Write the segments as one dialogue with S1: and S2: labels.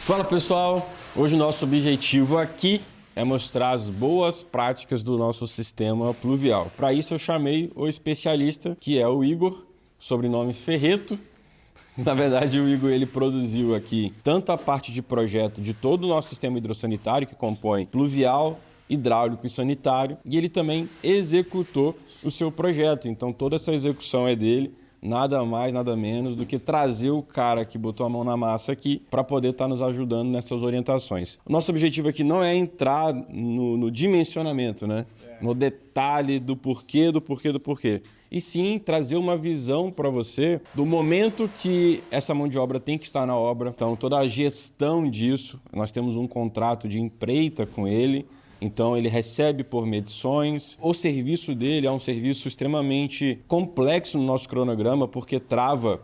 S1: Fala pessoal, hoje o nosso objetivo aqui é mostrar as boas práticas do nosso sistema pluvial. Para isso eu chamei o especialista, que é o Igor, sobrenome Ferreto. Na verdade o Igor ele produziu aqui tanto a parte de projeto de todo o nosso sistema hidrossanitário, que compõe pluvial, hidráulico e sanitário, e ele também executou o seu projeto, então toda essa execução é dele. Nada mais, nada menos do que trazer o cara que botou a mão na massa aqui para poder estar nos ajudando nessas orientações. O nosso objetivo aqui não é entrar no dimensionamento, né? No detalhe do porquê. E sim trazer uma visão para você do momento que essa mão de obra tem que estar na obra. Então, toda a gestão disso, nós temos um contrato de empreita com ele. Então ele recebe por medições. O serviço dele é um serviço extremamente complexo no nosso cronograma, porque trava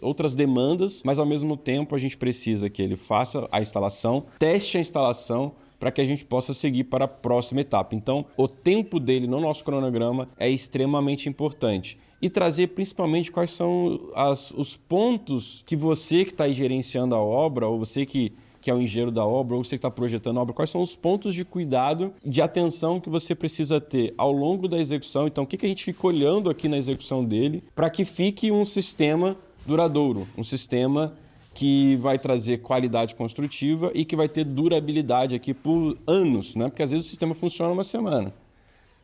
S1: outras demandas, mas ao mesmo tempo a gente precisa que ele faça a instalação, teste a instalação, para que a gente possa seguir para a próxima etapa. Então, o tempo dele no nosso cronograma é extremamente importante. E trazer principalmente quais são os pontos que você que está gerenciando a obra, ou você que é o engenheiro da obra, ou você que está projetando a obra, quais são os pontos de cuidado, de atenção que você precisa ter ao longo da execução. Então, o que a gente fica olhando aqui na execução dele, para que fique um sistema duradouro, um sistema que vai trazer qualidade construtiva e que vai ter durabilidade aqui por anos, né? Porque às vezes o sistema funciona uma semana.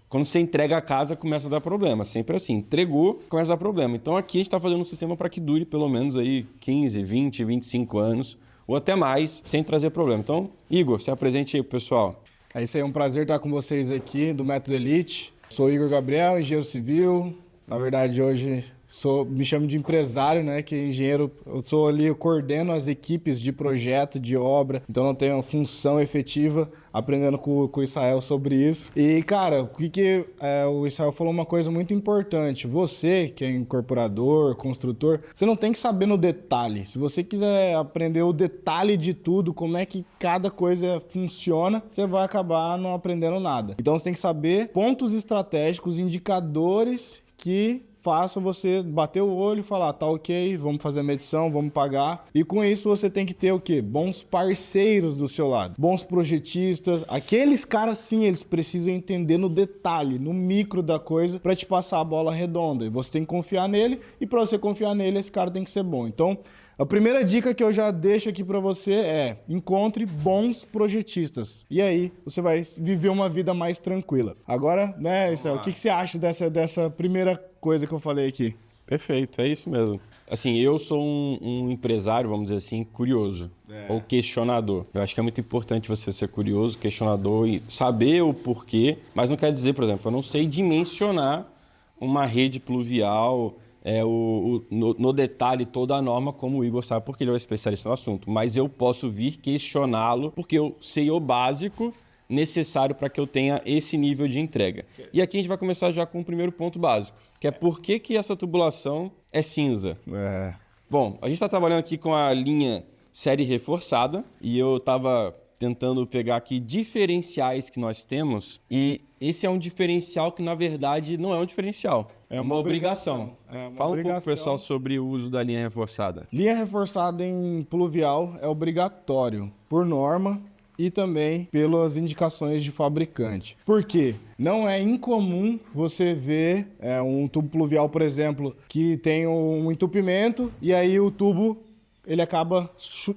S1: Quando você entrega a casa, começa a dar problema. Sempre assim. Entregou, começa a dar problema. Então, aqui a gente está fazendo um sistema para que dure pelo menos aí 15, 20, 25 anos, ou até mais, sem trazer problema. Então, Igor, se apresente aí pro pessoal.
S2: É isso aí, é um prazer estar com vocês aqui do Método Elite. Sou Igor Gabriel, engenheiro civil. Na verdade, hoje me chamo de empresário, né? Que engenheiro, eu coordeno as equipes de projeto, de obra, então não tenho função efetiva, aprendendo com o Israel sobre isso. E, cara, o Israel falou uma coisa muito importante. Você, que é incorporador, construtor, você não tem que saber no detalhe. Se você quiser aprender o detalhe de tudo, como é que cada coisa funciona, você vai acabar não aprendendo nada. Então você tem que saber pontos estratégicos, indicadores que faça você bater o olho e falar, tá ok, vamos fazer a medição, vamos pagar. E com isso você tem que ter o quê? Bons parceiros do seu lado, bons projetistas. Aqueles caras sim, eles precisam entender no detalhe, no micro da coisa, para te passar a bola redonda. E você tem que confiar nele, e para você confiar nele, esse cara tem que ser bom. Então, a primeira dica que eu já deixo aqui para você é: encontre bons projetistas. E aí, você vai viver uma vida mais tranquila. Agora, né, Israel, o que você acha dessa primeira coisa que eu falei aqui?
S1: Perfeito, é isso mesmo. Assim, eu sou um empresário, vamos dizer assim, curioso, ou questionador. Eu acho que é muito importante você ser curioso, questionador e saber o porquê, mas não quer dizer, por exemplo, eu não sei dimensionar uma rede pluvial, no detalhe toda a norma, como o Igor sabe, porque ele é um especialista no assunto, mas eu posso vir questioná-lo porque eu sei o básico necessário para que eu tenha esse nível de entrega. E aqui a gente vai começar já com o primeiro ponto básico, que é por que essa tubulação é cinza. Bom, a gente está trabalhando aqui com a linha série reforçada e eu estava tentando pegar aqui diferenciais que nós temos, e esse é um diferencial que na verdade não é um diferencial. É uma obrigação. Fala um pouco, pessoal, sobre o uso da linha reforçada.
S2: Linha reforçada em pluvial é obrigatório por norma e também pelas indicações de fabricante. Por quê? Não é incomum você ver um tubo pluvial, por exemplo, que tem um entupimento e aí o tubo ele acaba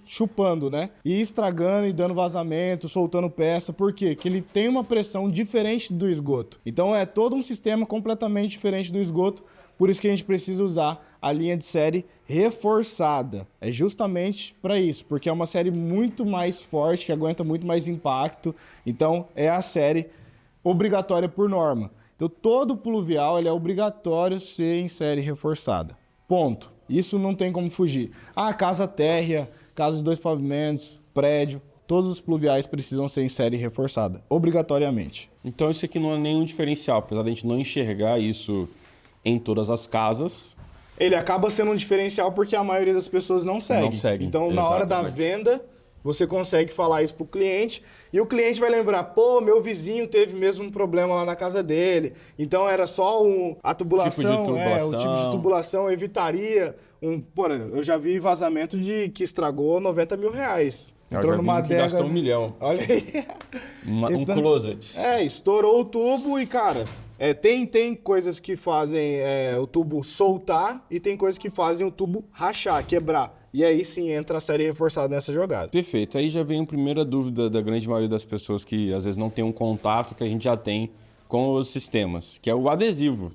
S2: chupando, né? E estragando e dando vazamento, soltando peça. Por quê? Porque ele tem uma pressão diferente do esgoto. Então é todo um sistema completamente diferente do esgoto. Por isso que a gente precisa usar a linha de série reforçada. É justamente para isso, porque é uma série muito mais forte, que aguenta muito mais impacto. Então é a série obrigatória por norma. Então todo pluvial ele é obrigatório ser em série reforçada. Ponto. Isso não tem como fugir. Casa térrea, casa de 2 pavimentos, prédio, todos os pluviais precisam ser em série reforçada, obrigatoriamente.
S1: Então isso aqui não é nenhum diferencial, apesar de a gente não enxergar isso em todas as casas.
S2: Ele acaba sendo um diferencial porque a maioria das pessoas não segue.
S1: Não segue,
S2: então, na hora da venda, você consegue falar isso pro cliente e o cliente vai lembrar, pô, meu vizinho teve mesmo um problema lá na casa dele, então era só a tubulação, o tipo de tubulação evitaria eu já vi vazamento que estragou R$90 mil.
S1: Entrou numa adega, que gastou 1 milhão.
S2: Olha aí.
S1: Um closet.
S2: Estourou o tubo e, cara, tem coisas que fazem o tubo soltar e tem coisas que fazem o tubo rachar, quebrar. E aí sim entra a série reforçada nessa jogada.
S1: Perfeito. Aí já vem a primeira dúvida da grande maioria das pessoas que às vezes não tem um contato que a gente já tem com os sistemas, que é o adesivo.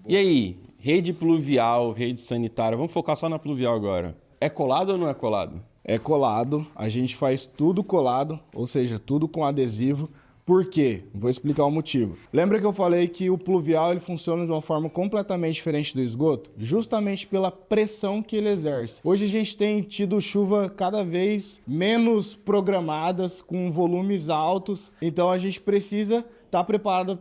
S1: E aí, rede pluvial, rede sanitária, vamos focar só na pluvial agora. É colado ou não é colado?
S2: É colado, a gente faz tudo colado, ou seja, tudo com adesivo. Por quê? Vou explicar o motivo. Lembra que eu falei que o pluvial ele funciona de uma forma completamente diferente do esgoto? Justamente pela pressão que ele exerce. Hoje a gente tem tido chuva cada vez menos programadas, com volumes altos, então a gente precisa estar preparado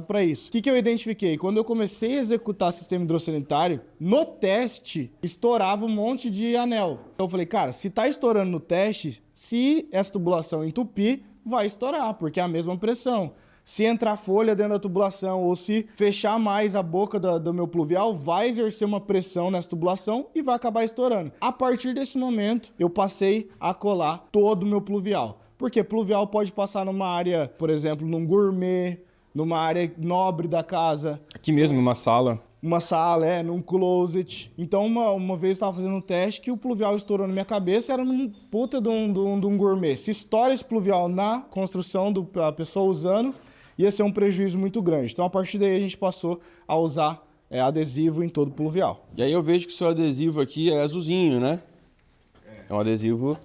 S2: para isso. O que eu identifiquei? Quando eu comecei a executar sistema hidrossanitário, no teste estourava um monte de anel. Então eu falei, cara, se tá estourando no teste, se essa tubulação entupir, vai estourar, porque é a mesma pressão. Se entrar folha dentro da tubulação ou se fechar mais a boca do meu pluvial, vai exercer uma pressão nessa tubulação e vai acabar estourando. A partir desse momento, eu passei a colar todo o meu pluvial. Porque pluvial pode passar numa área, por exemplo, num gourmet, numa área nobre da casa.
S1: Aqui mesmo, numa sala.
S2: Uma sala, num closet. Então, uma vez eu estava fazendo um teste que o pluvial estourou na minha cabeça, era num puta de um gourmet. Se estoura esse pluvial na construção da pessoa usando, ia ser um prejuízo muito grande. Então, a partir daí, a gente passou a usar adesivo em todo o pluvial.
S1: E aí eu vejo que o seu adesivo aqui é azulzinho, né? É um adesivo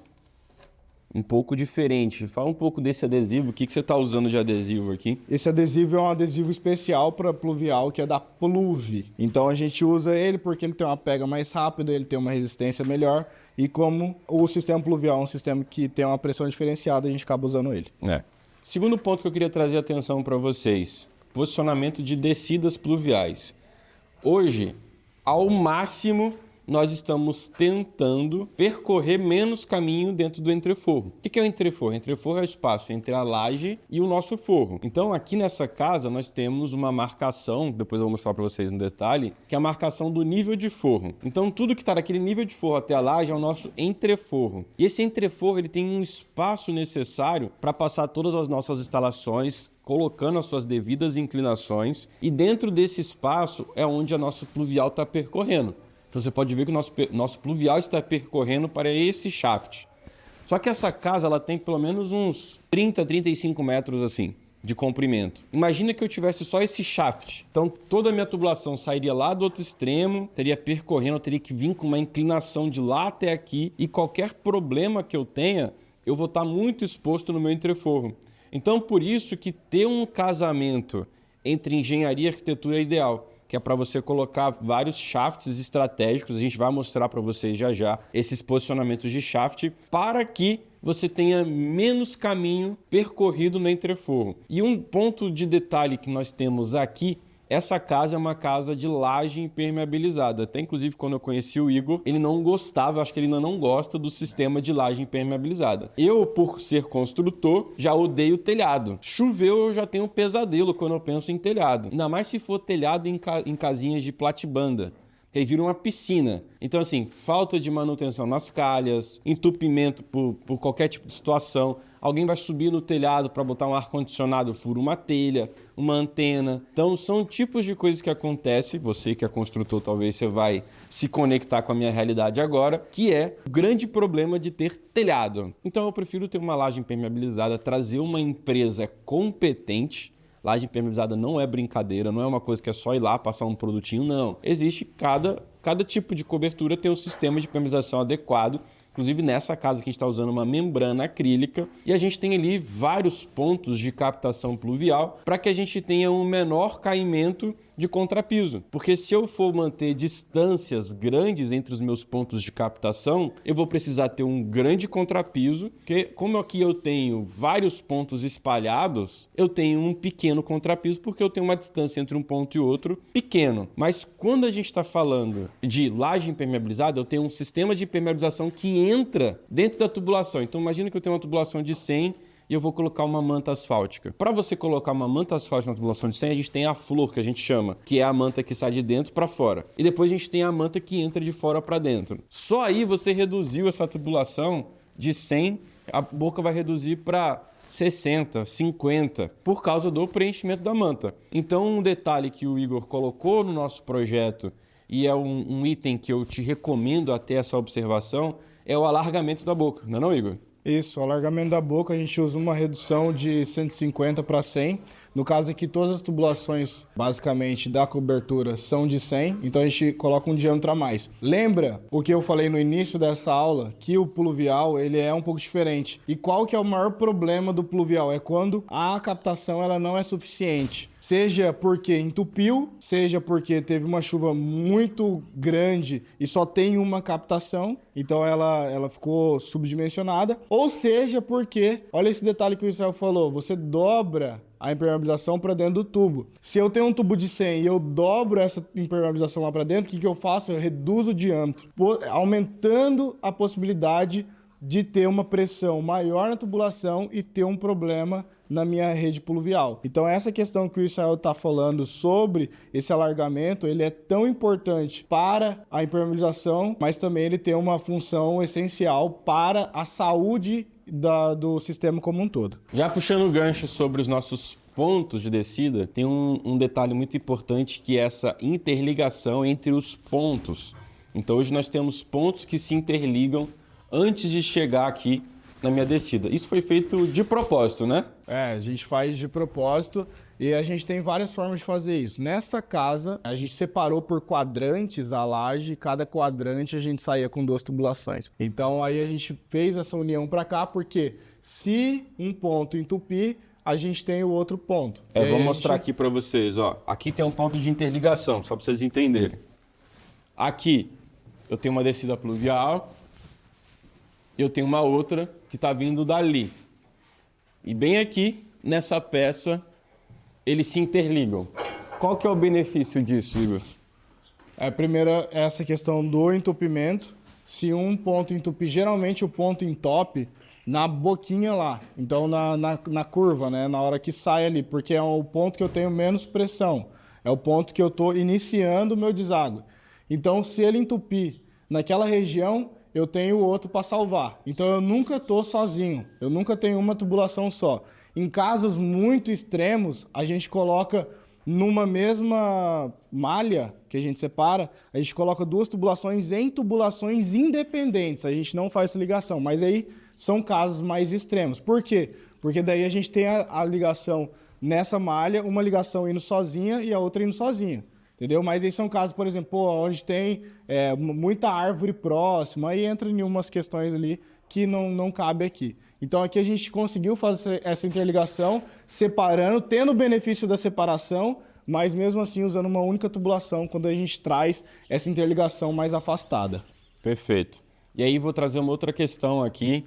S1: um pouco diferente. Fala um pouco desse adesivo. O que você está usando de adesivo aqui?
S2: Esse adesivo é um adesivo especial para pluvial, que é da Pluve. Então a gente usa ele porque ele tem uma pega mais rápida, ele tem uma resistência melhor. E como o sistema pluvial é um sistema que tem uma pressão diferenciada, a gente acaba usando ele.
S1: Segundo ponto que eu queria trazer atenção para vocês. Posicionamento de descidas pluviais. Hoje, ao máximo, nós estamos tentando percorrer menos caminho dentro do entreforro. O que é o entreforro? O entreforro é o espaço entre a laje e o nosso forro. Então, aqui nessa casa, nós temos uma marcação, depois eu vou mostrar para vocês no detalhe, que é a marcação do nível de forro. Então, tudo que está daquele nível de forro até a laje é o nosso entreforro. E esse entreforro ele tem um espaço necessário para passar todas as nossas instalações, colocando as suas devidas inclinações, e dentro desse espaço é onde a nossa pluvial está percorrendo. Então você pode ver que o nosso pluvial está percorrendo para esse shaft. Só que essa casa ela tem pelo menos uns 30, 35 metros assim, de comprimento. Imagina que eu tivesse só esse shaft. Então toda a minha tubulação sairia lá do outro extremo, teria percorrendo, eu teria que vir com uma inclinação de lá até aqui, e qualquer problema que eu tenha, eu vou estar muito exposto no meu entreforro. Então por isso que ter um casamento entre engenharia e arquitetura é ideal, que é para você colocar vários shafts estratégicos. A gente vai mostrar para vocês já esses posicionamentos de shaft para que você tenha menos caminho percorrido no entreforro. E um ponto de detalhe que nós temos aqui, essa casa é uma casa de laje impermeabilizada. Até inclusive quando eu conheci o Igor, ele não gostava, acho que ele ainda não gosta do sistema de laje impermeabilizada. Eu, por ser construtor, já odeio telhado. Choveu, eu já tenho um pesadelo quando eu penso em telhado. Ainda mais se for telhado em casinhas de platibanda, que aí vira uma piscina. Então, assim, falta de manutenção nas calhas, entupimento por qualquer tipo de situação. Alguém vai subir no telhado para botar um ar-condicionado, fura uma telha, uma antena. Então, são tipos de coisas que acontecem. Você que é construtor, talvez você vai se conectar com a minha realidade agora, que é o grande problema de ter telhado. Então, eu prefiro ter uma laje impermeabilizada, trazer uma empresa competente. Laje impermeabilizada não é brincadeira, não é uma coisa que é só ir lá passar um produtinho, não. Existe cada tipo de cobertura tem um sistema de impermeabilização adequado. Inclusive nessa casa que a gente está usando uma membrana acrílica e a gente tem ali vários pontos de captação pluvial para que a gente tenha um menor caimento de contrapiso. Porque se eu for manter distâncias grandes entre os meus pontos de captação, eu vou precisar ter um grande contrapiso, porque como aqui eu tenho vários pontos espalhados, eu tenho um pequeno contrapiso porque eu tenho uma distância entre um ponto e outro pequeno. Mas quando a gente está falando de laje impermeabilizada, eu tenho um sistema de impermeabilização que entra dentro da tubulação. Então imagina que eu tenho uma tubulação de 100 e eu vou colocar uma manta asfáltica. Para você colocar uma manta asfáltica na tubulação de 100, a gente tem a flor, que a gente chama, que é a manta que sai de dentro para fora. E depois a gente tem a manta que entra de fora para dentro. Só aí você reduziu essa tubulação de 100, a boca vai reduzir para 60, 50, por causa do preenchimento da manta. Então, um detalhe que o Igor colocou no nosso projeto, e é um item que eu te recomendo até essa observação, é o alargamento da boca, não é não, Igor?
S2: Isso, o alargamento da boca, a gente usa uma redução de 150 para 100. No caso aqui, todas as tubulações, basicamente, da cobertura são de 100, então a gente coloca um diâmetro a mais. Lembra o que eu falei no início dessa aula, que o pluvial, ele é um pouco diferente. E qual que é o maior problema do pluvial? É quando a captação ela não é suficiente. Seja porque entupiu, seja porque teve uma chuva muito grande e só tem uma captação, então ela ficou subdimensionada, ou seja porque, olha esse detalhe que o Israel falou, você dobra a impermeabilização para dentro do tubo. Se eu tenho um tubo de 100 e eu dobro essa impermeabilização lá para dentro, o que eu faço? Eu reduzo o diâmetro, aumentando a possibilidade de ter uma pressão maior na tubulação e ter um problema na minha rede pluvial. Então essa questão que o Israel está falando sobre esse alargamento, ele é tão importante para a impermeabilização, mas também ele tem uma função essencial para a saúde do sistema como um todo.
S1: Já puxando o gancho sobre os nossos pontos de descida, tem um detalhe muito importante que é essa interligação entre os pontos. Então hoje nós temos pontos que se interligam antes de chegar aqui na minha descida. Isso foi feito de propósito, né?
S2: A gente faz de propósito e a gente tem várias formas de fazer isso. Nessa casa, a gente separou por quadrantes a laje, cada quadrante a gente saía com 2 tubulações. Então aí a gente fez essa união para cá, porque se um ponto entupir, a gente tem o outro ponto.
S1: Vou mostrar aqui para vocês, ó. Aqui tem um ponto de interligação, só para vocês entenderem. Aqui eu tenho uma descida pluvial, eu tenho uma outra que está vindo dali. E bem aqui, nessa peça, eles se interligam. Qual que é o benefício disso, Igor?
S2: Primeiro, essa questão do entupimento. Se um ponto entupir, geralmente o ponto entope na boquinha lá. Então, na curva, né? Na hora que sai ali, porque é o ponto que eu tenho menos pressão. É o ponto que eu estou iniciando o meu deságue. Então, se ele entupir naquela região, eu tenho outro para salvar. Então eu nunca estou sozinho, eu nunca tenho uma tubulação só. Em casos muito extremos, a gente coloca numa mesma malha que a gente separa, a gente coloca 2 tubulações em tubulações independentes. A gente não faz essa ligação, mas aí são casos mais extremos. Por quê? Porque daí a gente tem a ligação nessa malha, uma ligação indo sozinha e a outra indo sozinha. Entendeu? Mas aí são casos, por exemplo, onde tem muita árvore próxima, aí entra em umas questões ali que não cabe aqui. Então aqui a gente conseguiu fazer essa interligação, separando, tendo o benefício da separação, mas mesmo assim usando uma única tubulação quando a gente traz essa interligação mais afastada.
S1: Perfeito. E aí vou trazer uma outra questão aqui,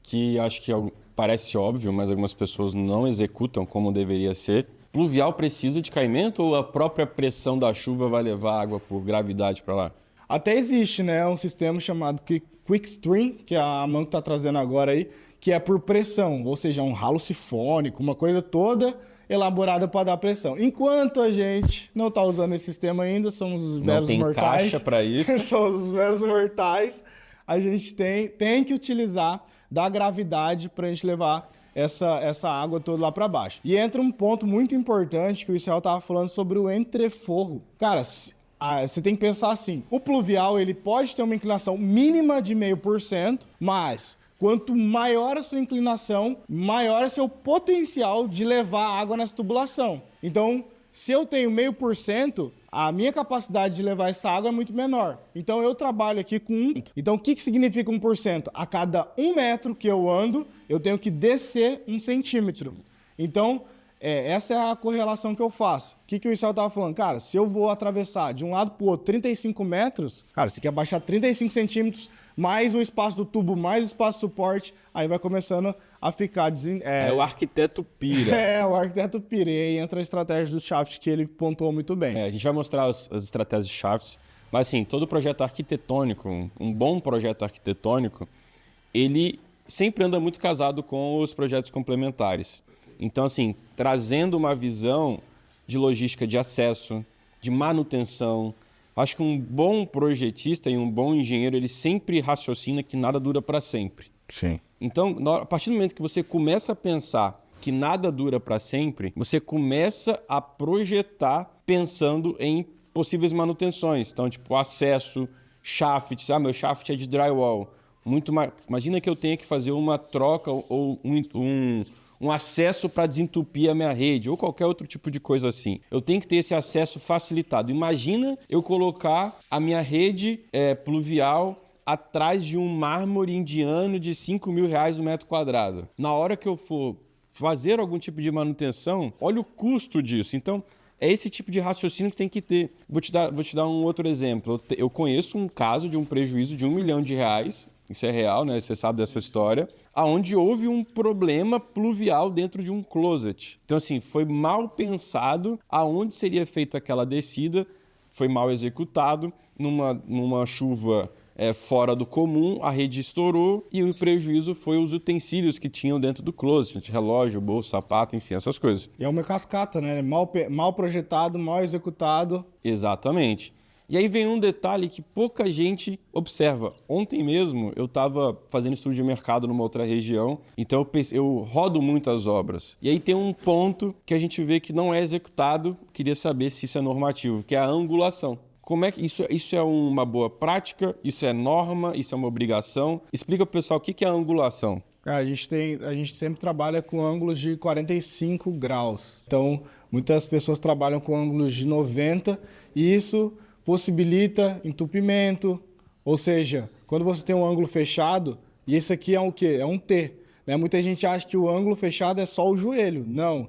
S1: que acho que parece óbvio, mas algumas pessoas não executam como deveria ser. Pluvial precisa de caimento ou a própria pressão da chuva vai levar água por gravidade para lá?
S2: Até existe, né, um sistema chamado Quickstream, que a Manco está trazendo agora aí, que é por pressão, ou seja, um ralo sifônico, uma coisa toda elaborada para dar pressão. Enquanto a gente não está usando esse sistema ainda, somos os meros mortais.
S1: Não tem caixa para isso.
S2: Somos os meros mortais. A gente tem que utilizar da gravidade para a gente levar essa água toda lá para baixo. E entra um ponto muito importante que o Israel estava falando sobre o entreforro. Cara, você tem que pensar assim, o pluvial ele pode ter uma inclinação mínima de 0,5%, mas quanto maior a sua inclinação, maior é seu potencial de levar água nessa tubulação. Então, se eu tenho 0,5%, a minha capacidade de levar essa água é muito menor. Então, eu trabalho aqui com 1. Então, o que significa 1%? A cada 1 metro que eu ando, eu tenho que descer 1 centímetro. Então, essa é a correlação que eu faço. O que o Israel estava falando? Cara, se eu vou atravessar de um lado para o outro 35 metros, cara, você quer abaixar 35 centímetros, mais o espaço do tubo, mais o espaço do suporte, aí vai começando a ficar...
S1: o arquiteto pira.
S2: O arquiteto pira. E aí entra a estratégia do shaft que ele pontuou muito bem.
S1: A gente vai mostrar as estratégias de shafts, Mas assim, todo projeto arquitetônico, um bom projeto arquitetônico, ele sempre anda muito casado com os projetos complementares. Então, assim, trazendo uma visão de logística de acesso, de manutenção. Acho que um bom projetista e um bom engenheiro, ele sempre raciocina que nada dura para sempre.
S2: Sim.
S1: Então, a partir do momento que você começa a pensar que nada dura para sempre, você começa a projetar pensando em possíveis manutenções. Então, tipo, acesso, shaft. Meu shaft é de drywall. Muito mais. Imagina que eu tenha que fazer uma troca ou um acesso para desentupir a minha rede ou qualquer outro tipo de coisa assim. Eu tenho que ter esse acesso facilitado. Imagina eu colocar a minha rede pluvial atrás de um mármore indiano de R$5.000 o metro quadrado. Na hora que eu for fazer algum tipo de manutenção, olha o custo disso. Então, é esse tipo de raciocínio que tem que ter. Vou te dar um outro exemplo. Eu conheço um caso de um prejuízo de R$1 milhão. Isso é real, né? Você sabe dessa história. Onde houve um problema pluvial dentro de um closet. Então, assim, foi mal pensado aonde seria feita aquela descida, foi mal executado, numa chuva fora do comum, a rede estourou e o prejuízo foi os utensílios que tinham dentro do closet, relógio, bolsa, sapato, enfim, essas coisas.
S2: E é uma cascata, né? Mal projetado, mal executado.
S1: Exatamente. E aí vem um detalhe que pouca gente observa. Ontem mesmo eu estava fazendo estudo de mercado numa outra região, então eu rodo muitas obras. E aí tem um ponto que a gente vê que não é executado, queria saber se isso é normativo, que é a angulação. Como é que isso é uma boa prática? Isso é norma? Isso é uma obrigação? Explica para o pessoal o que é a angulação.
S2: A gente sempre trabalha com ângulos de 45 graus. Então, muitas pessoas trabalham com ângulos de 90 e isso possibilita entupimento, ou seja, quando você tem um ângulo fechado, e esse aqui é o quê? É um T. Né? Muita gente acha que o ângulo fechado é só o joelho. Não.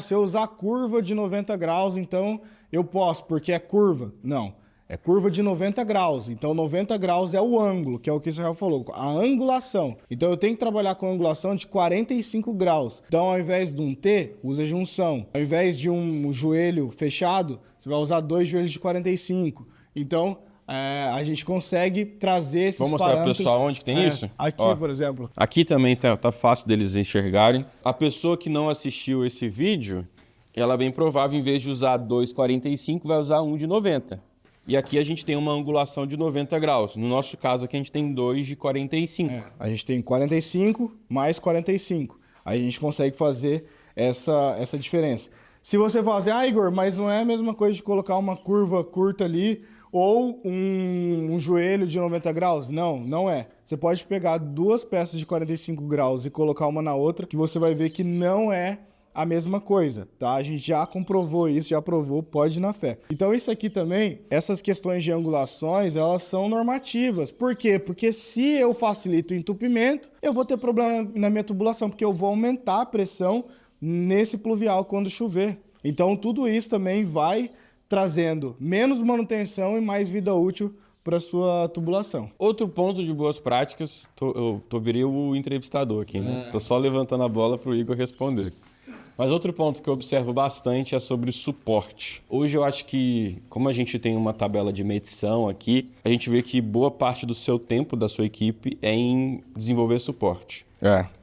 S2: Se eu usar curva de 90 graus, então eu posso, porque é curva. Não. É curva de 90 graus. Então, 90 graus é o ângulo, que é o que o Israel falou, a angulação. Então, eu tenho que trabalhar com angulação de 45 graus. Então, ao invés de um T, usa junção. Ao invés de um joelho fechado, você vai usar 2 joelhos de 45. Então, a gente consegue trazer esses
S1: Vamos mostrar para o pessoal onde que tem isso?
S2: Aqui, por exemplo.
S1: Aqui também tá fácil deles enxergarem. A pessoa que não assistiu esse vídeo, ela é bem provável, em vez de usar 2,45, vai usar um de 90. E aqui a gente tem uma angulação de 90 graus. No nosso caso aqui a gente tem 2 de 45.
S2: A gente tem 45 mais 45. Aí a gente consegue fazer essa diferença. Se você fazer, Igor, mas não é a mesma coisa de colocar uma curva curta ali ou um joelho de 90 graus? Não, não é. Você pode pegar 2 peças de 45 graus e colocar uma na outra, que você vai ver que não é a mesma coisa, tá? A gente já comprovou isso, já provou, pode ir na fé. Então isso aqui também, essas questões de angulações, elas são normativas. Por quê? Porque se eu facilito o entupimento, eu vou ter problema na minha tubulação, porque eu vou aumentar a pressão nesse pluvial quando chover. Então tudo isso também vai trazendo menos manutenção e mais vida útil para sua tubulação.
S1: Outro ponto de boas práticas, eu virei o entrevistador aqui, né? Tô só levantando a bola para o Igor responder. Mas outro ponto que eu observo bastante é sobre suporte. Hoje eu acho que, como a gente tem uma tabela de medição aqui, a gente vê que boa parte do seu tempo, da sua equipe, é em desenvolver suporte.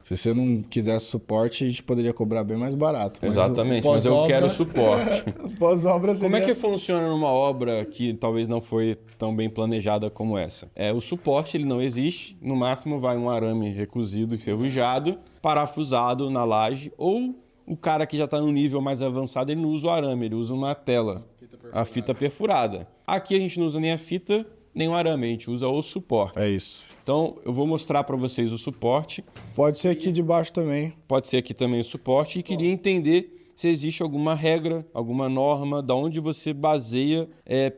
S2: Se você não quisesse suporte, a gente poderia cobrar bem mais barato.
S1: Exatamente, mas eu quero suporte.
S2: Pós-obra seria...
S1: Como é que funciona numa obra que talvez não foi tão bem planejada como essa? O suporte ele não existe, no máximo vai um arame recosido, enferrujado, parafusado na laje, ou o cara que já está no nível mais avançado, ele não usa o arame, ele usa uma tela, a fita perfurada. Aqui a gente não usa nem a fita, nem o arame, a gente usa o suporte.
S2: É isso.
S1: Então, eu vou mostrar para vocês o suporte.
S2: Pode ser aqui de baixo também.
S1: Pode ser aqui também o suporte. E queria entender se existe alguma regra, alguma norma, da onde você baseia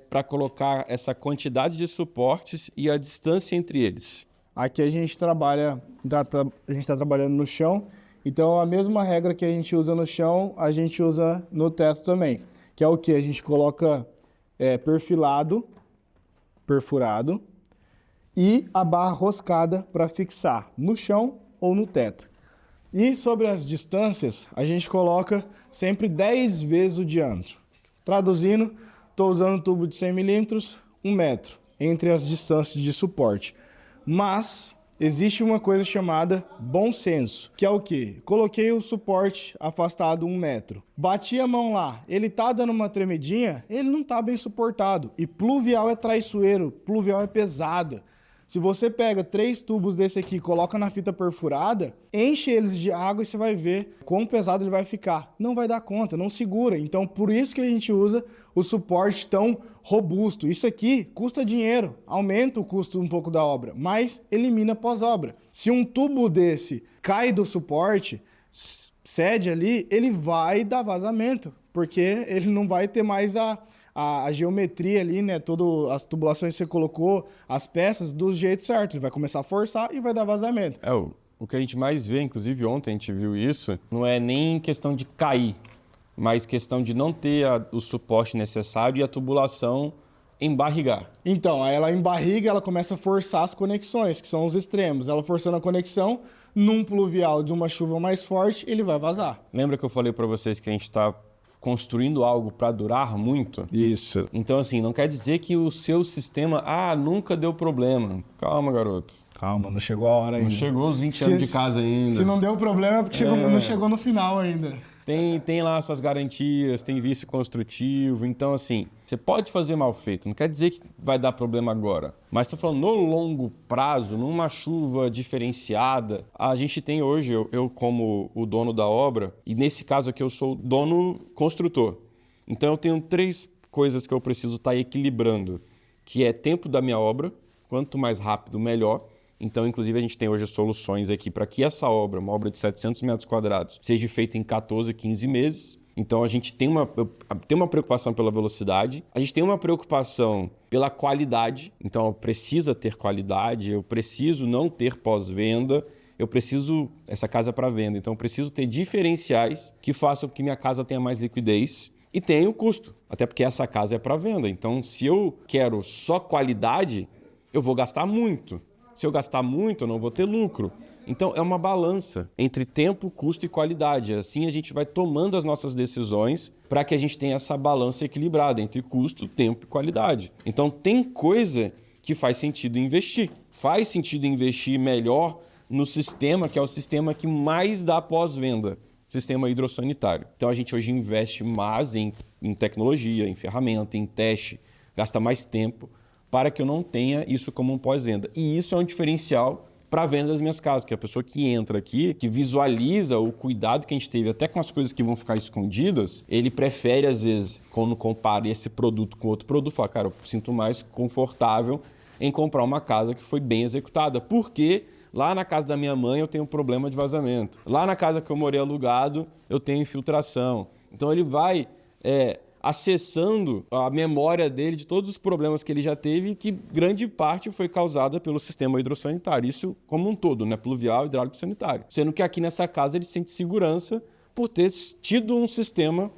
S1: para colocar essa quantidade de suportes e a distância entre eles.
S2: Aqui a gente trabalha, a gente está trabalhando no chão, então a mesma regra que a gente usa no chão, a gente usa no teto também. Que é o que? A gente coloca perfurado, e a barra roscada para fixar no chão ou no teto. E sobre as distâncias, a gente coloca sempre 10 vezes o diâmetro. Traduzindo, estou usando um tubo de 100 milímetros, 1 metro entre as distâncias de suporte. Mas existe uma coisa chamada bom senso, que é o quê? Coloquei o suporte afastado 1 metro. Bati a mão lá, ele tá dando uma tremidinha, ele não tá bem suportado. E pluvial é traiçoeiro, pluvial é pesada. Se você pega 3 tubos desse aqui, coloca na fita perfurada, enche eles de água e você vai ver quão pesado ele vai ficar. Não vai dar conta, não segura. Então, por isso que a gente usa o suporte tão robusto. Isso aqui custa dinheiro, aumenta o custo um pouco da obra, mas elimina pós-obra. Se um tubo desse cai do suporte, cede ali, ele vai dar vazamento, porque ele não vai ter mais a geometria ali, né? Todas as tubulações que você colocou, as peças, do jeito certo. Ele vai começar a forçar e vai dar vazamento.
S1: O que a gente mais vê, inclusive ontem a gente viu isso, não é nem questão de cair, mas questão de não ter o suporte necessário e a tubulação embarrigar.
S2: Então, aí ela embarriga, ela começa a forçar as conexões, que são os extremos. Ela forçando a conexão, num pluvial de uma chuva mais forte, ele vai vazar.
S1: Lembra que eu falei para vocês que a gente está construindo algo para durar muito?
S2: Isso.
S1: Então, assim, não quer dizer que o seu sistema, nunca deu problema. Calma, garoto.
S2: Calma, não chegou a hora ainda.
S1: Não chegou os 20 anos de casa ainda.
S2: Se não deu problema é porque não chegou no final ainda.
S1: Tem lá suas garantias, tem vício construtivo. Então, assim, você pode fazer mal feito. Não quer dizer que vai dar problema agora. Mas estou falando no longo prazo, numa chuva diferenciada. A gente tem hoje, eu como o dono da obra, e nesse caso aqui eu sou o dono construtor. Então, eu tenho 3 coisas que eu preciso estar equilibrando, que é tempo da minha obra. Quanto mais rápido, melhor. Então, inclusive, a gente tem hoje soluções aqui para que essa obra, uma obra de 700 metros quadrados, seja feita em 14, 15 meses. Então, a gente tem uma preocupação pela velocidade, a gente tem uma preocupação pela qualidade. Então, precisa ter qualidade, eu preciso não ter pós-venda, essa casa é para venda, então eu preciso ter diferenciais que façam com que minha casa tenha mais liquidez e tenha o custo, até porque essa casa é para venda. Então, se eu quero só qualidade, eu vou gastar muito. Se eu gastar muito, eu não vou ter lucro. Então, é uma balança entre tempo, custo e qualidade. Assim, a gente vai tomando as nossas decisões para que a gente tenha essa balança equilibrada entre custo, tempo e qualidade. Então, tem coisa que faz sentido investir. Faz sentido investir melhor no sistema, que é o sistema que mais dá pós-venda, sistema hidrossanitário. Então, a gente hoje investe mais em tecnologia, em ferramenta, em teste, gasta mais tempo, para que eu não tenha isso como um pós-venda. E isso é um diferencial para a venda das minhas casas, que a pessoa que entra aqui, que visualiza o cuidado que a gente teve até com as coisas que vão ficar escondidas, ele prefere, às vezes, quando compara esse produto com outro produto, falar, cara, eu sinto mais confortável em comprar uma casa que foi bem executada, porque lá na casa da minha mãe eu tenho um problema de vazamento. Lá na casa que eu morei alugado, eu tenho infiltração. Então ele vai acessando a memória dele de todos os problemas que ele já teve e que grande parte foi causada pelo sistema hidrossanitário. Isso como um todo, né? Pluvial, hidráulico e sanitário. Sendo que aqui nessa casa ele sente segurança por ter tido um sistema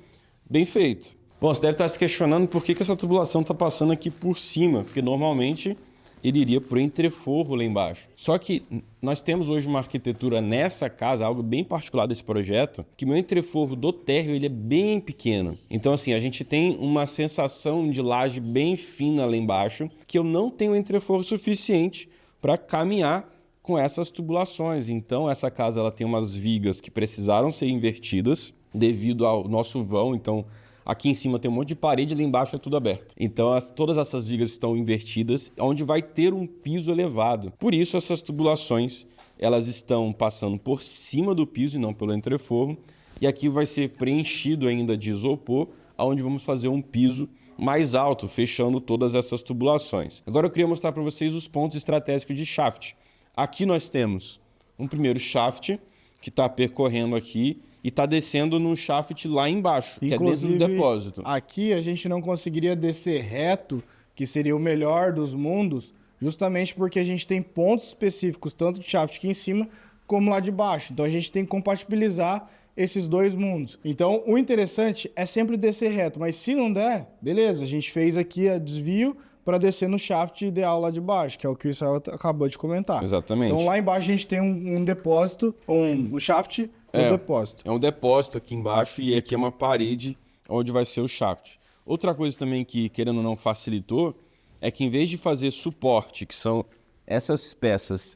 S1: bem feito. Bom, você deve estar se questionando por que essa tubulação está passando aqui por cima, porque normalmente ele iria por entreforro lá embaixo. Só que nós temos hoje uma arquitetura nessa casa, algo bem particular desse projeto, que meu entreforro do térreo ele é bem pequeno. Então assim, a gente tem uma sensação de laje bem fina lá embaixo, que eu não tenho entreforro suficiente para caminhar com essas tubulações. Então essa casa ela tem umas vigas que precisaram ser invertidas devido ao nosso vão. Então aqui em cima tem um monte de parede, lá embaixo é tudo aberto. Então todas essas vigas estão invertidas, onde vai ter um piso elevado. Por isso essas tubulações elas estão passando por cima do piso e não pelo entreforro. E aqui vai ser preenchido ainda de isopor, onde vamos fazer um piso mais alto, fechando todas essas tubulações. Agora eu queria mostrar para vocês os pontos estratégicos de shaft. Aqui nós temos um primeiro shaft que está percorrendo aqui e está descendo num shaft lá embaixo, que
S2: inclusive,
S1: é dentro do depósito.
S2: Aqui a gente não conseguiria descer reto, que seria o melhor dos mundos, justamente porque a gente tem pontos específicos, tanto de shaft aqui em cima, como lá de baixo. Então a gente tem que compatibilizar esses dois mundos. Então o interessante é sempre descer reto, mas se não der, beleza, a gente fez aqui a desvio para descer no shaft ideal lá de baixo, que é o que o Israel acabou de comentar.
S1: Exatamente.
S2: Então lá embaixo a gente tem um depósito, um shaft e um depósito.
S1: É um depósito aqui embaixo e aqui é uma parede onde vai ser o shaft. Outra coisa também que, querendo ou não, facilitou é que em vez de fazer suporte, que são essas peças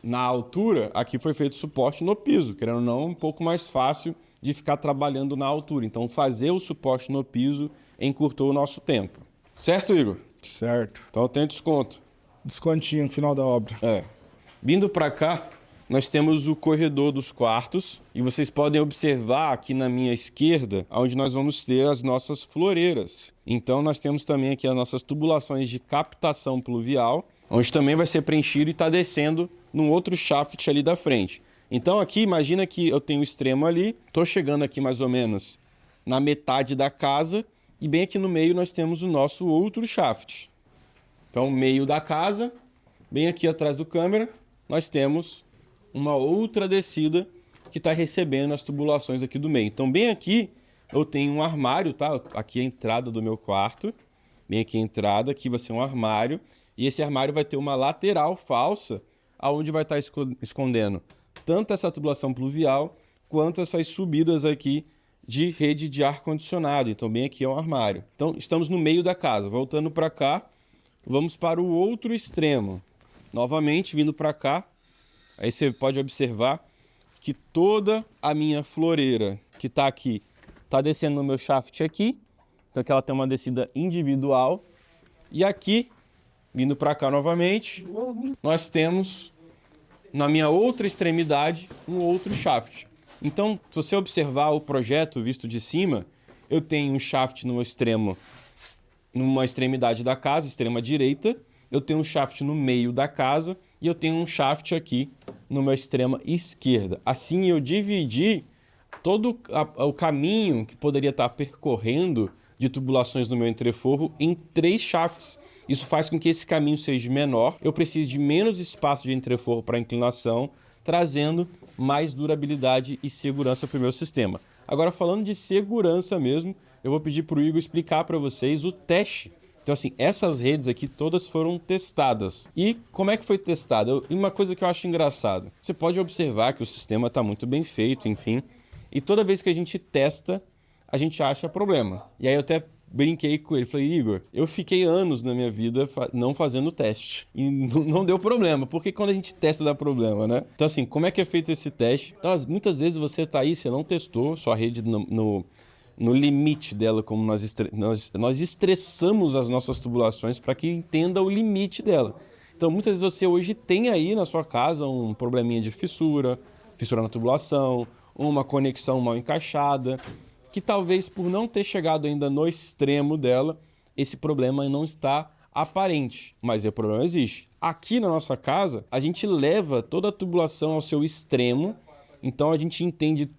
S1: na altura, aqui foi feito suporte no piso, querendo ou não, um pouco mais fácil de ficar trabalhando na altura. Então, fazer o suporte no piso encurtou o nosso tempo. Certo, Igor?
S2: Certo.
S1: Então, eu tenho desconto.
S2: Descontinho no final da obra.
S1: Vindo para cá, nós temos o corredor dos quartos e vocês podem observar aqui na minha esquerda, onde nós vamos ter as nossas floreiras. Então, nós temos também aqui as nossas tubulações de captação pluvial, onde também vai ser preenchido e está descendo num outro shaft ali da frente. Então aqui, imagina que eu tenho o extremo ali, estou chegando aqui mais ou menos na metade da casa e bem aqui no meio nós temos o nosso outro shaft. Então, meio da casa, bem aqui atrás do câmera, nós temos uma outra descida que está recebendo as tubulações aqui do meio. Então, bem aqui eu tenho um armário, tá? Aqui é a entrada do meu quarto, bem aqui a entrada, aqui vai ser um armário e esse armário vai ter uma lateral falsa, aonde vai estar escondendo tanto essa tubulação pluvial quanto essas subidas aqui de rede de ar-condicionado. Então, bem aqui é um armário. Então, estamos no meio da casa. Voltando para cá, vamos para o outro extremo. Novamente, vindo para cá, aí você pode observar que toda a minha floreira que está aqui, está descendo no meu shaft aqui. Então, aqui ela tem uma descida individual. E aqui, vindo para cá novamente, nós temos na minha outra extremidade um outro shaft. Então, se você observar o projeto visto de cima, eu tenho um shaft no extremo, numa extremidade da casa, extrema direita, eu tenho um shaft no meio da casa e eu tenho um shaft aqui no meu extrema esquerda. Assim, eu dividi todo o caminho que poderia estar percorrendo de tubulações no meu entreforro em 3 shafts. Isso faz com que esse caminho seja menor, eu precise de menos espaço de entreforro para inclinação, trazendo mais durabilidade e segurança para o meu sistema. Agora, falando de segurança mesmo, eu vou pedir para o Igor explicar para vocês o teste. Então, assim, essas redes aqui todas foram testadas. E como é que foi testada? Uma coisa que eu acho engraçada, você pode observar que o sistema está muito bem feito, enfim, e toda vez que a gente testa, a gente acha problema. E aí eu até brinquei com ele, falei, Igor, eu fiquei anos na minha vida não fazendo teste e não deu problema, porque quando a gente testa dá problema, né? Então, assim, como é que é feito esse teste? Então, muitas vezes você tá aí, você não testou sua rede no limite dela, como nós estressamos as nossas tubulações para que entenda o limite dela. Então, muitas vezes você hoje tem aí na sua casa um probleminha de fissura na tubulação, uma conexão mal encaixada, que talvez por não ter chegado ainda no extremo dela, esse problema não está aparente, mas o problema existe. Aqui na nossa casa, a gente leva toda a tubulação ao seu extremo, então a gente entende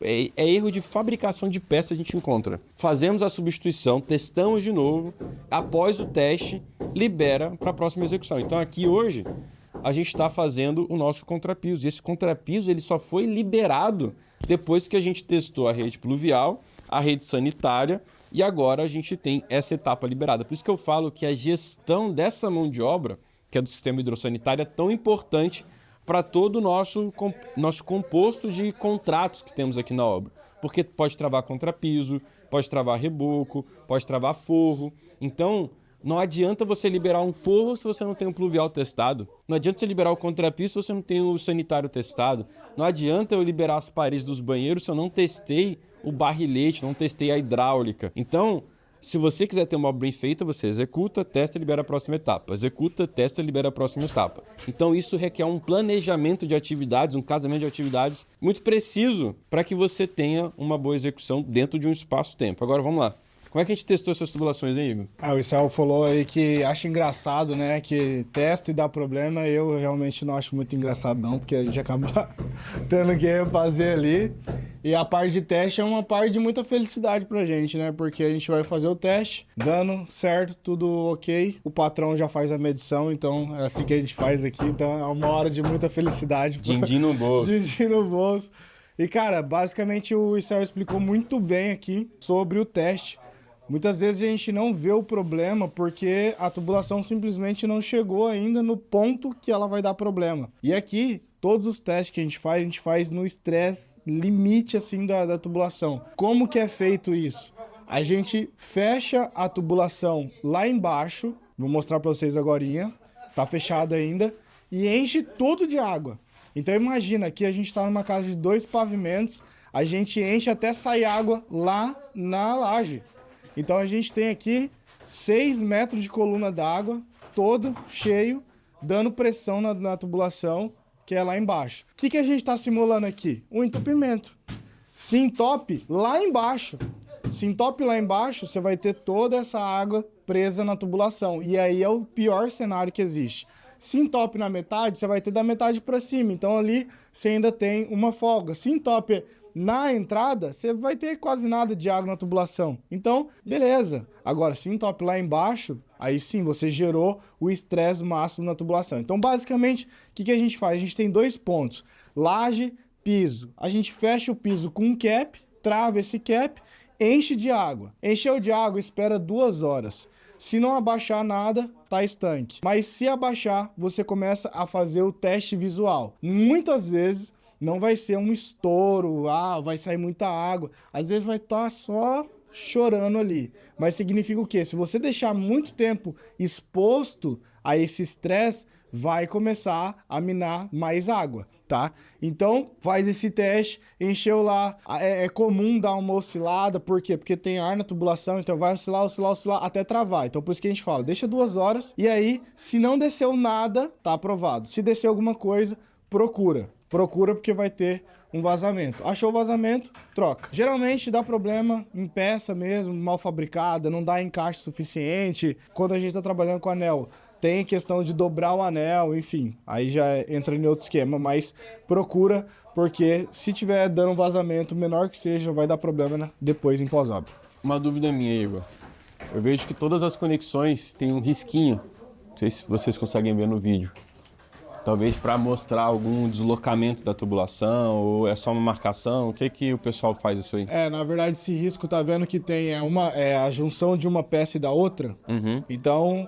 S1: é erro de fabricação de peça a gente encontra. Fazemos a substituição, testamos de novo, após o teste, libera para a próxima execução. Então aqui hoje, a gente está fazendo o nosso contrapiso. E esse contrapiso ele só foi liberado depois que a gente testou a rede pluvial, a rede sanitária e agora a gente tem essa etapa liberada. Por isso que eu falo que a gestão dessa mão de obra, que é do sistema hidrossanitário, é tão importante para todo o nosso composto de contratos que temos aqui na obra. Porque pode travar contrapiso, pode travar reboco, pode travar forro. Então, não adianta você liberar um forro se você não tem o pluvial testado. Não adianta você liberar o contrapiso se você não tem o sanitário testado. Não adianta eu liberar as paredes dos banheiros se eu não testei o barrilete, não testei a hidráulica. Então, se você quiser ter uma obra bem feita, você executa, testa e libera a próxima etapa. Executa, testa e libera a próxima etapa. Então, isso requer um planejamento de atividades, um casamento de atividades muito preciso para que você tenha uma boa execução dentro de um espaço-tempo. Agora, vamos lá. Como é que a gente testou essas tubulações, hein, Igor?
S2: O Israel falou aí que acha engraçado, né? Que testa e dá problema. Eu realmente não acho muito engraçado, não, porque a gente acaba tendo que fazer ali. E a parte de teste é uma parte de muita felicidade pra gente, né? Porque a gente vai fazer o teste, dando certo, tudo ok. O patrão já faz a medição, então é assim que a gente faz aqui. Então é uma hora de muita felicidade.
S1: Din-din no bolso.
S2: Din-din no bolso. E, cara, basicamente o Israel explicou muito bem aqui sobre o teste. Muitas vezes a gente não vê o problema porque a tubulação simplesmente não chegou ainda no ponto que ela vai dar problema. E aqui, todos os testes que a gente faz no estresse limite assim da tubulação. Como que é feito isso? A gente fecha a tubulação lá embaixo, Vou mostrar para vocês agorinha. Tá fechado ainda. E enche tudo de água. Então imagina, aqui a gente está numa casa de 2 pavimentos. A gente enche até sair água lá na laje. Então a gente tem aqui 6 metros de coluna d'água, todo cheio, dando pressão na tubulação, que é lá embaixo. O que a gente está simulando aqui? Um entupimento. Se entope lá embaixo. Se entope lá embaixo, você vai ter toda essa água presa na tubulação. E aí é o pior cenário que existe. Se entope na metade, você vai ter da metade para cima. Então ali você ainda tem uma folga. Se entope na entrada, você vai ter quase nada de água na tubulação. Então, beleza. Agora, se entope lá embaixo, aí sim, você gerou o estresse máximo na tubulação. Então, basicamente, o que a gente faz? A gente tem 2 pontos. Laje, piso. A gente fecha o piso com um cap, trava esse cap, enche de água. Encheu de água, espera 2 horas. Se não abaixar nada, tá estanque. Mas se abaixar, você começa a fazer o teste visual. Muitas vezes não vai ser um estouro, vai sair muita água. Às vezes vai estar só chorando ali. Mas significa o quê? Se você deixar muito tempo exposto a esse estresse, vai começar a minar mais água, tá? Então, faz esse teste, encheu lá. É comum dar uma oscilada, por quê? Porque tem ar na tubulação, então vai oscilar, oscilar, oscilar, até travar. Então, por isso que a gente fala, deixa 2 horas, e aí, se não desceu nada, tá aprovado. Se descer alguma coisa, procura porque vai ter um vazamento. Achou vazamento, troca. Geralmente dá problema em peça mesmo, mal fabricada, não dá encaixe suficiente. Quando a gente está trabalhando com anel, tem questão de dobrar o anel, enfim. Aí já entra em outro esquema, mas procura, porque se tiver dando um vazamento, menor que seja, vai dar problema, né, depois em pós-obra.
S1: Uma dúvida minha, Igor. Eu vejo que todas as conexões têm um risquinho. Não sei se vocês conseguem ver no vídeo. Talvez para mostrar algum deslocamento da tubulação, ou é só uma marcação? O que o pessoal faz isso aí?
S2: Na verdade, esse risco tá vendo que tem a junção de uma peça e da outra.
S1: Uhum.
S2: Então,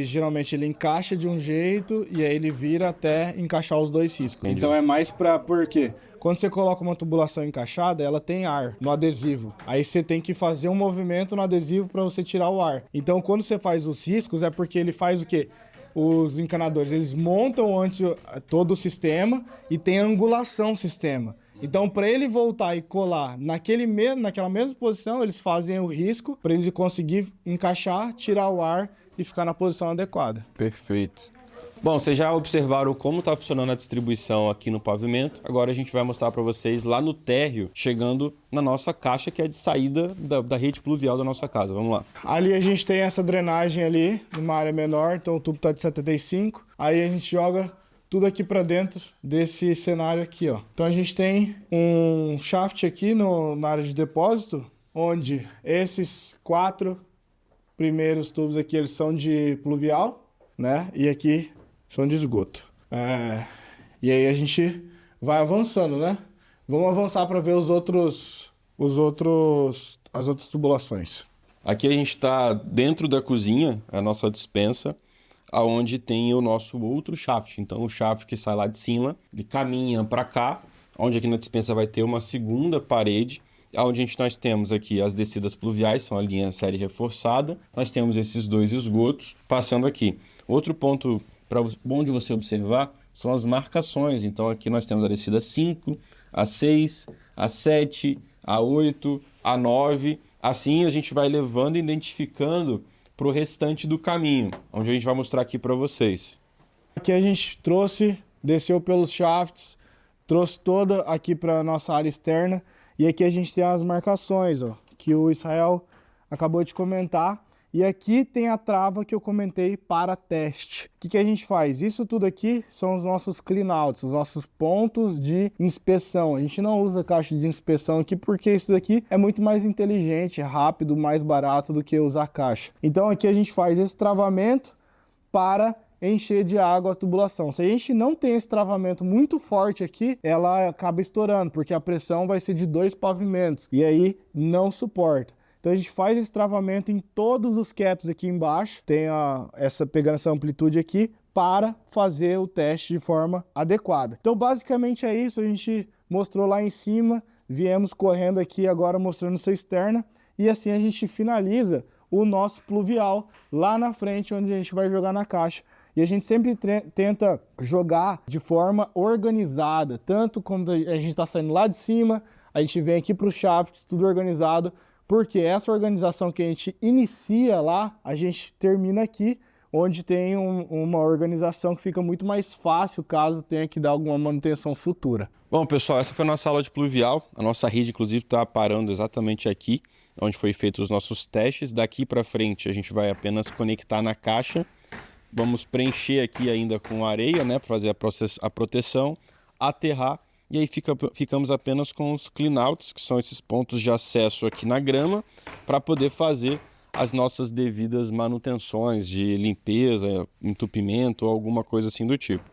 S2: geralmente ele encaixa de um jeito e aí ele vira até encaixar os 2 riscos.
S1: Entendi.
S2: Então é mais por quê? Quando você coloca uma tubulação encaixada, ela tem ar no adesivo. Aí você tem que fazer um movimento no adesivo para você tirar o ar. Então, quando você faz os riscos, é porque ele faz o quê? Os encanadores, eles montam antes todo o sistema e tem angulação o sistema. Então, para ele voltar e colar naquela mesma posição, eles fazem o risco para ele conseguir encaixar, tirar o ar e ficar na posição adequada.
S1: Perfeito. Bom, vocês já observaram como está funcionando a distribuição aqui no pavimento. Agora a gente vai mostrar para vocês lá no térreo, chegando na nossa caixa, que é de saída da rede pluvial da nossa casa. Vamos lá.
S2: Ali a gente tem essa drenagem ali, numa área menor, então o tubo está de 75. Aí a gente joga tudo aqui para dentro desse cenário aqui, ó. Então a gente tem um shaft aqui na área de depósito, onde esses 4 primeiros tubos aqui, eles são de pluvial, né? E aqui são de esgoto. E aí a gente vai avançando, né? Vamos avançar para ver as outras tubulações.
S1: Aqui a gente está dentro da cozinha, a nossa despensa, aonde tem o nosso outro shaft. Então o shaft que sai lá de cima, ele caminha para cá, onde aqui na despensa vai ter uma segunda parede, onde nós temos aqui as descidas pluviais, são a linha série reforçada. Nós temos esses 2 esgotos passando aqui. Outro ponto bom de você observar são as marcações. Então aqui nós temos a descida 5, a 6, a 7, a 8, a 9. Assim a gente vai levando e identificando para o restante do caminho, onde a gente vai mostrar aqui para vocês.
S2: Aqui a gente desceu pelos shafts, trouxe toda aqui para nossa área externa. E aqui a gente tem as marcações, ó, que o Israel acabou de comentar. E aqui tem a trava que eu comentei para teste. O que a gente faz? Isso tudo aqui são os nossos cleanouts, os nossos pontos de inspeção. A gente não usa caixa de inspeção aqui porque isso daqui é muito mais inteligente, rápido, mais barato do que usar caixa. Então aqui a gente faz esse travamento para encher de água a tubulação. Se a gente não tem esse travamento muito forte aqui, ela acaba estourando, porque a pressão vai ser de 2 pavimentos. E aí não suporta. Então a gente faz esse travamento em todos os caps aqui embaixo, tem pegando essa amplitude aqui, para fazer o teste de forma adequada. Então basicamente é isso, a gente mostrou lá em cima, viemos correndo aqui agora mostrando essa externa, e assim a gente finaliza o nosso pluvial lá na frente, onde a gente vai jogar na caixa. E a gente sempre tenta jogar de forma organizada, tanto quando a gente está saindo lá de cima, a gente vem aqui para os shafts, tudo organizado, porque essa organização que a gente inicia lá, a gente termina aqui, onde tem uma organização que fica muito mais fácil caso tenha que dar alguma manutenção futura.
S1: Bom, pessoal, essa foi a nossa aula de pluvial. A nossa rede, inclusive, está parando exatamente aqui, onde foi feito os nossos testes. Daqui para frente, a gente vai apenas conectar na caixa. Vamos preencher aqui ainda com areia, né, para fazer a proteção, aterrar, e aí ficamos apenas com os cleanouts, que são esses pontos de acesso aqui na grama, para poder fazer as nossas devidas manutenções de limpeza, entupimento ou alguma coisa assim do tipo.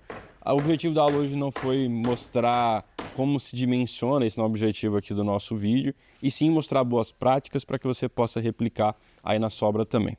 S1: O objetivo da aula hoje não foi mostrar como se dimensiona, esse não é o objetivo aqui do nosso vídeo, e sim mostrar boas práticas para que você possa replicar aí na sua obra também.